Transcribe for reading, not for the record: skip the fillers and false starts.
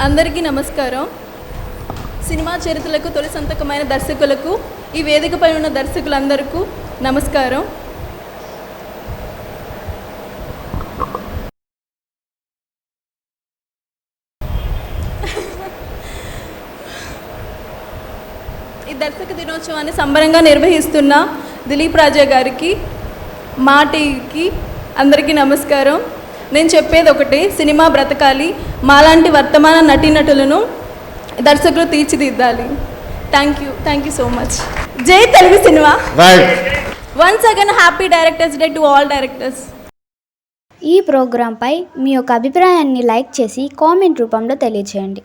అందరికీ నమస్కారం. సినిమా చరిత్రలకు తొలి సంతకమైన దర్శకులకు, ఈ వేదికపై ఉన్న దర్శకులందరికీ నమస్కారం. ఈ దర్శక దినోత్సవాన్ని సంబరంగా నిర్వహిస్తున్న దిలీప్ రాజా గారికి, మా టీవీకి అందరికీ నమస్కారం. నేను చెప్పేది ఒకటి, సినిమా బ్రతకాలి, మాలాంటి వర్తమాన నటీనటులను దర్శకులు తీర్చిదిద్దాలి. Thank you so much. జై Telugu cinema. Once again happy directors day to all directors. ఈ ప్రోగ్రాంపై మీ యొక్క అభిప్రాయాన్ని లైక్ చేసి కామెంట్ రూపంలో తెలియచేయండి.